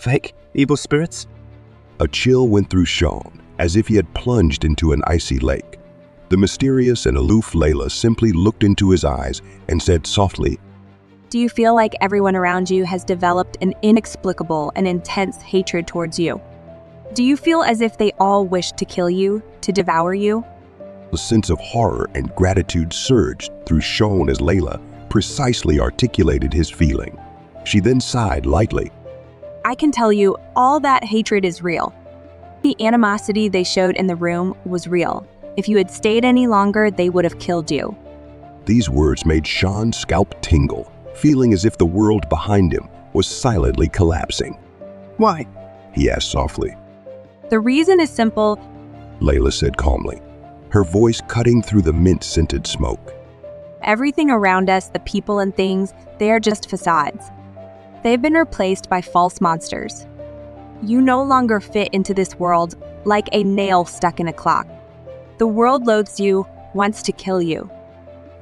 Fake? Evil spirits? A chill went through Sean, as if he had plunged into an icy lake. The mysterious and aloof Layla simply looked into his eyes and said softly, Do you feel like everyone around you has developed an inexplicable and intense hatred towards you? Do you feel as if they all wish to kill you, to devour you? A sense of horror and gratitude surged through Sean as Layla precisely articulated his feeling. She then sighed lightly. I can tell you, all that hatred is real. The animosity they showed in the room was real. If you had stayed any longer, they would have killed you. These words made Sean's scalp tingle, feeling as if the world behind him was silently collapsing. Why? He asked softly. The reason is simple, Layla said calmly, her voice cutting through the mint-scented smoke. everything around us, the people and things, they are just facades. They've been replaced by false monsters. You no longer fit into this world like a nail stuck in a clock. The world loathes you, wants to kill you.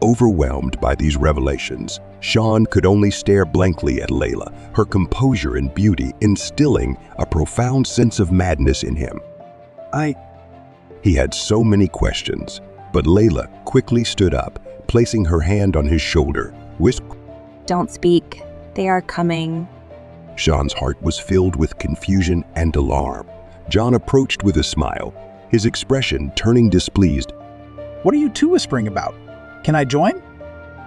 Overwhelmed by these revelations, Sean could only stare blankly at Layla, her composure and beauty instilling a profound sense of madness in him. He had so many questions, but Layla quickly stood up, placing her hand on his shoulder, whispered, Don't speak. They are coming. Sean's heart was filled with confusion and alarm. John approached with a smile, his expression turning displeased. What are you two whispering about? Can I join?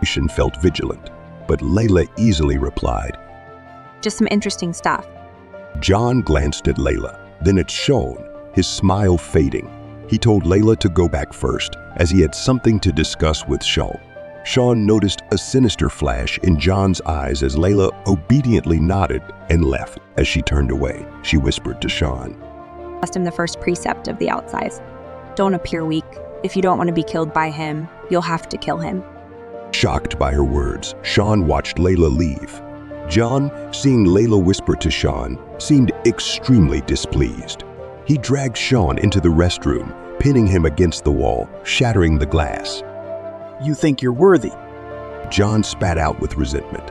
Sean felt vigilant, but Layla easily replied. Just some interesting stuff. John glanced at Layla, then at Sean, his smile fading. He told Layla to go back first, as he had something to discuss with Sean. Sean noticed a sinister flash in John's eyes as Layla obediently nodded and left. As she turned away, she whispered to Sean. Asked him the first precept of the outsize. Don't appear weak. If you don't want to be killed by him, you'll have to kill him. Shocked by her words, Sean watched Layla leave. John, seeing Layla whisper to Sean, seemed extremely displeased. He dragged Sean into the restroom, pinning him against the wall, shattering the glass. You think you're worthy? John spat out with resentment.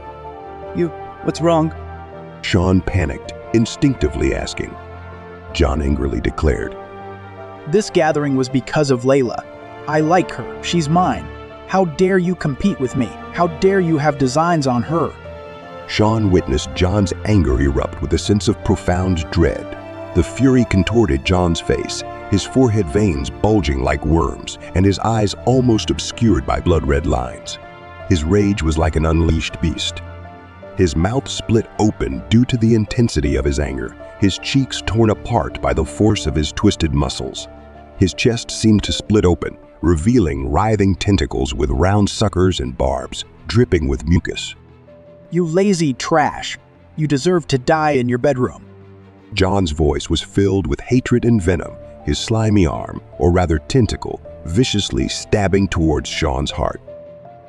What's wrong? Sean panicked, instinctively asking. John angrily declared. This gathering was because of Layla. I like her. She's mine. How dare you compete with me? How dare you have designs on her? Sean witnessed John's anger erupt with a sense of profound dread. The fury contorted John's face, his forehead veins bulging like worms, and his eyes almost obscured by blood-red lines. His rage was like an unleashed beast. His mouth split open due to the intensity of his anger, his cheeks torn apart by the force of his twisted muscles. His chest seemed to split open, revealing writhing tentacles with round suckers and barbs, dripping with mucus. You lazy trash. You deserve to die in your bedroom. John's voice was filled with hatred and venom, his slimy arm, or rather tentacle, viciously stabbing towards Sean's heart.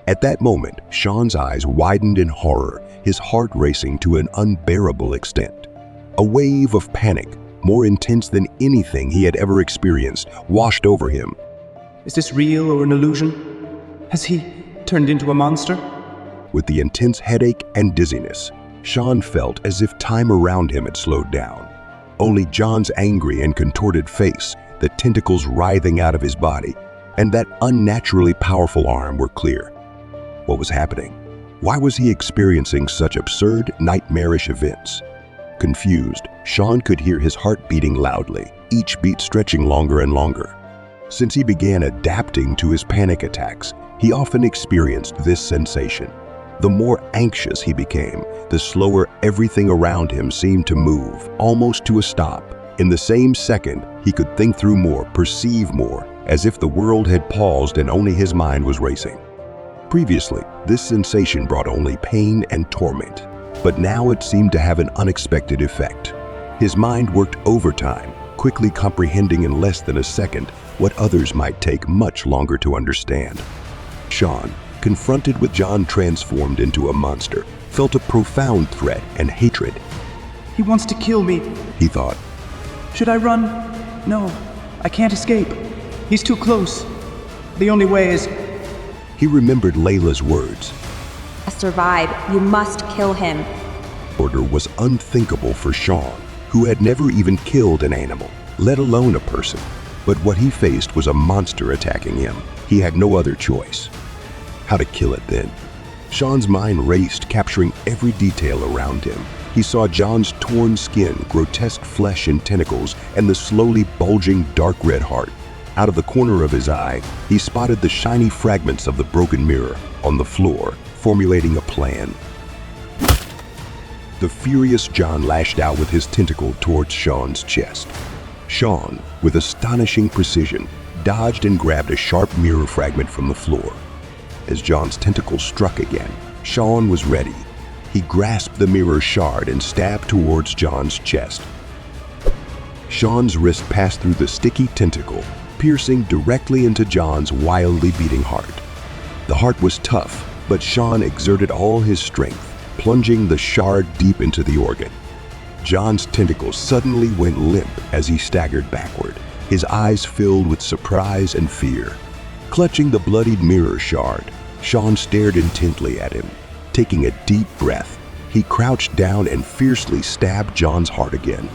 At that moment, Sean's eyes widened in horror, his heart racing to an unbearable extent. A wave of panic, more intense than anything he had ever experienced, washed over him. Is this real or an illusion? Has he turned into a monster? With the intense headache and dizziness, Sean felt as if time around him had slowed down. Only John's angry and contorted face, the tentacles writhing out of his body, and that unnaturally powerful arm were clear. What was happening? Why was he experiencing such absurd, nightmarish events? Confused, Sean could hear his heart beating loudly, each beat stretching longer and longer. Since he began adapting to his panic attacks, he often experienced this sensation. The more anxious he became, the slower everything around him seemed to move, almost to a stop. In the same second, he could think through more, perceive more, as if the world had paused and only his mind was racing. Previously, this sensation brought only pain and torment, but now it seemed to have an unexpected effect. His mind worked overtime, quickly comprehending in less than a second what others might take much longer to understand. Sean, confronted with John transformed into a monster, felt a profound threat and hatred. He wants to kill me. He thought. Should I run? No, I can't escape. He's too close. The only way is... He remembered Layla's words. To survive, you must kill him. order was unthinkable for Sean, who had never even killed an animal, let alone a person. But what he faced was a monster attacking him. He had no other choice. How to kill it then? Sean's mind raced, capturing every detail around him. He saw John's torn skin, grotesque flesh and tentacles, and the slowly bulging dark red heart. Out of the corner of his eye, he spotted the shiny fragments of the broken mirror on the floor, formulating a plan. The furious John lashed out with his tentacle towards Sean's chest. Sean, with astonishing precision, dodged and grabbed a sharp mirror fragment from the floor. As John's tentacle struck again, Sean was ready. He grasped the mirror shard and stabbed towards John's chest. Sean's wrist passed through the sticky tentacle, piercing directly into John's wildly beating heart. The heart was tough, but Sean exerted all his strength, plunging the shard deep into the organ. John's tentacles suddenly went limp as he staggered backward, his eyes filled with surprise and fear. Clutching the bloodied mirror shard, Sean stared intently at him. Taking a deep breath, he crouched down and fiercely stabbed John's heart again.